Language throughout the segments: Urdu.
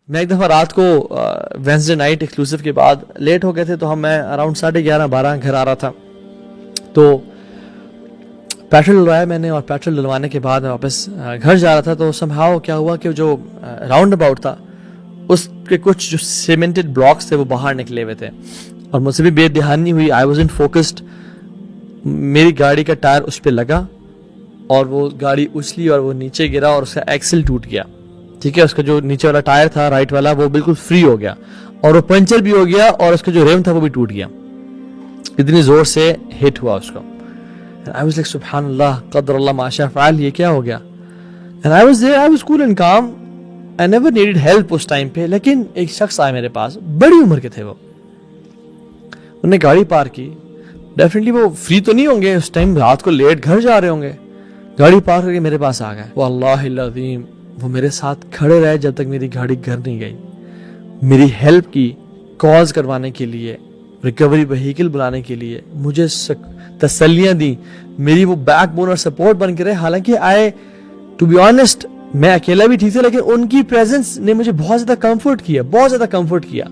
میں ایک دفعہ رات کو وینسڈے نائٹ ایکسکلوسیو کے بعد لیٹ ہو گئے تھے، تو میں اراؤنڈ 11:30-12 گھر آ رہا تھا. تو پیٹرول ڈلوایا میں نے، اور پیٹرول ڈلوانے کے بعد میں واپس گھر جا رہا تھا. تو سمہاؤ کیا ہوا کہ جو راؤنڈ اباؤٹ تھا اس کے کچھ جو سیمنٹڈ بلاکس تھے وہ باہر نکلے ہوئے تھے، اور مجھ سے بھی بے دھیانی ہوئی. I was in focused. میری گاڑی کا ٹائر اس پہ لگا اور وہ گاڑی اچھلی اور وہ نیچے گرا اور اس کا ایکسل ٹوٹ گیا. ٹھیک ہے، اس کا جو نیچے والا ٹائر تھا رائٹ والا وہ بالکل فری ہو گیا اور وہ پنچر بھی ہو گیا، اور اس کا جو ریم تھا وہ بھی ٹوٹ گیا. اتنی زور سے ہٹ ہوا اس کو. I was like سبحان اللہ قدر اللہ ما شاء فعل، یہ کیا ہو گیا. And I was there, I was cool and calm. I never needed help اس ٹائم پہ. لیکن ایک شخص آئے میرے پاس، بڑی عمر کے تھے وہ. انہوں نے گاڑی پارک کی. ڈیفینیٹلی وہ فری تو نہیں ہوں گے اس ٹائم، رات کو لیٹ گھر جا رہے ہوں گے. گاڑی پارک کر کے میرے پاس آ گئے. واللہ العظیم وہ میرے ساتھ کھڑے رہے جب تک میری گاڑی گھر نہیں گئی. میری ہیلپ کی، کالز کروانے کے لیے، ریکوری وہیکل بلانے کے لیے، مجھے تسلیاں دی. میری وہ بیک بون اور سپورٹ بن کے رہے. حالانکہ ٹو بی آنیسٹ میں اکیلا بھی ٹھیک تھا، لیکن ان کی پریزنس نے مجھے بہت زیادہ کمفرٹ کیا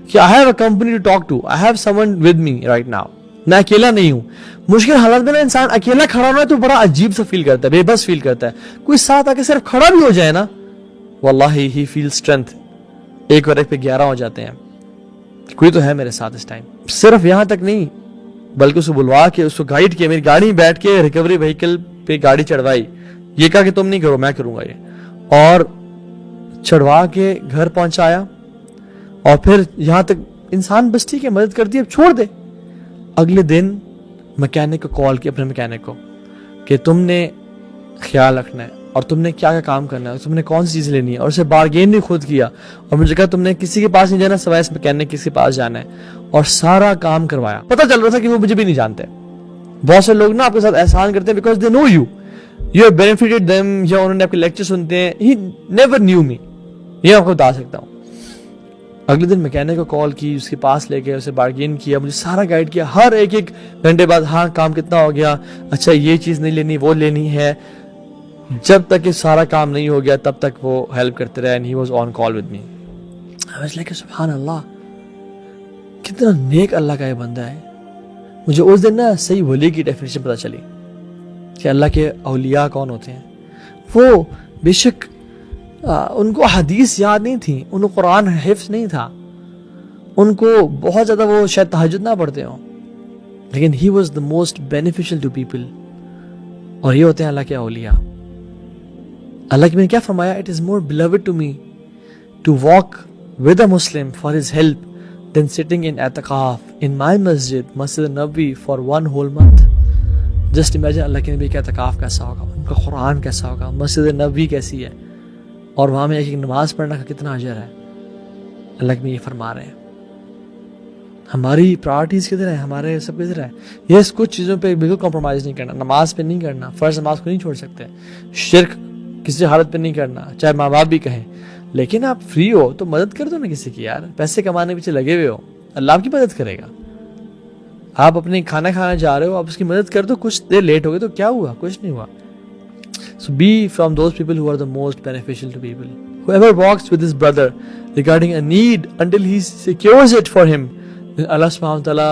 کہ I have a company to talk to, I have someone with me right now. میں اکیلا نہیں ہوں. مشکل حالات میں نا انسان اکیلا کھڑا ہونا ہے تو بڑا عجیب سا فیل کرتا ہے، بے بس فیل کرتا ہے. کوئی ساتھ آ کے صرف کھڑا بھی ہو جائے نا، واللہ ہی فیل اسٹرینتھ. 1 اور 1 پہ 11 ہو جاتے ہیں. کوئی تو ہے میرے ساتھ اس ٹائم. صرف یہاں تک نہیں بلکہ اس کو بلوا کے، اس کو گائیڈ کیا، میری گاڑی میں بیٹھ کے ریکوری وہیکل پہ گاڑی چڑھوائی. یہ کہا کہ تم نہیں کرو، میں کروں گا یہ، اور چڑھوا کے گھر پہنچایا. اور پھر یہاں تک انسان بس ٹھیک ہے مدد کرتی ہے، اب چھوڑ دے. اگلے دن میکینک کو کال کیا، اپنے میکینک کو، کہ تم نے خیال رکھنا ہے اور تم نے کیا کام کرنا ہے، تم نے کون سی چیز لینی ہے، اور اسے بارگین بھی خود کیا. اور مجھے کہا تم نے کسی کے پاس نہیں جانا سوائے اس میکینک کسی کے پاس جانا ہے، اور سارا کام کروایا. پتہ چل رہا تھا کہ وہ مجھے بھی نہیں جانتے. بہت سے لوگ نا آپ کے ساتھ احسان کرتے ہیں because they know you have benefited them, یا انہوں نے آپ کے لیکچر سنتے ہیں. ہی نیور نیو می، یہ آپ کو بتا سکتا ہوں. اگلے دن میکینک کو کال کی، اس کے پاس لے کے اسے بارگین کیا، مجھے سارا گائیڈ کیا. ہر ایک گھنٹے بعد ہاں کام کتنا ہو گیا، اچھا یہ چیز نہیں لینی وہ لینی ہے. جب تک یہ سارا کام نہیں ہو گیا تب تک وہ ہیلپ کرتے رہے. and he was on call with me. I was like سبحان اللہ، کتنا نیک اللہ کا یہ بندہ ہے. مجھے اس دن نا صحیح ولی کی ڈیفینیشن پتہ چلی کہ اللہ کے اولیاء کون ہوتے ہیں. وہ بے شک ان کو حدیث یاد نہیں تھی، ان کو قرآن حفظ نہیں تھا، ان کو بہت زیادہ وہ شاید تہجد نہ پڑھتے ہوں، لیکن he was the most beneficial to people. اور یہ ہوتے ہیں اللہ کے اولیاء. اللہ کی میں نے کیا فرمایا، it is more beloved to me to walk with a Muslim for his help than sitting in اعتکاف in my Masjid Nabawi for 1 whole month. Just imagine اللہ کے نبی کا اعتکاف کیسا ہوگا، ان کا قرآن کیسا ہوگا، مسجد نبوی کیسی ہے، اور وہاں میں ایک نماز پڑھنا کا کتنا اجر ہے. اللہ کے یہ فرما رہے ہیں. ہماری پرائرٹیز کدھر ہے، ہمارے سب کدھر ہے. یہ کچھ چیزوں پہ بالکل کمپرومائز نہیں کرنا. نماز پہ نہیں کرنا، فرض نماز کو نہیں چھوڑ سکتے، شرک کسی حالت پہ نہیں کرنا، چاہے ماں باپ بھی کہیں. لیکن آپ فری ہو تو مدد کر دو نا کسی کی. یار پیسے کمانے پیچھے لگے ہوئے ہو، اللہ آپ کی مدد کرے گا. آپ اپنے کھانا کھانا جا رہے ہو، آپ اس کی مدد کر دو. کچھ دیر لیٹ ہو گئے تو کیا ہوا، کچھ نہیں ہوا. So be from those people who are the most beneficial to people. Whoever walks with his brother regarding a need until he secures it for him, then Allah subhanahu wa ta'ala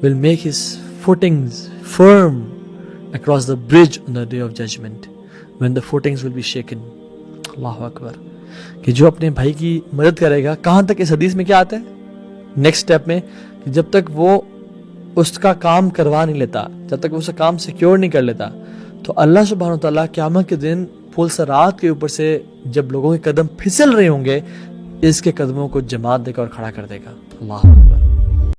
will make his footings firm across the bridge on the day of judgment, when the footings will be shaken. Allahu Akbar. کہ جو اپنے بھائی کی مدد کرے گا، کہاں تک اس حدیث میں کیا آتا ہے نیکسٹ سٹیپ میں، کہ جب تک وہ اس کا کام کروا نہیں لیتا، جب تک وہ اس کا کام سیکیور نہیں کر لیتا، تو اللہ سبحانہ وتعالیٰ قیامت کے دن پل صراط کے اوپر سے جب لوگوں کے قدم پھسل رہے ہوں گے، اس کے قدموں کو جماعت دے کر اور کھڑا کر دے گا. اللہ اکبر.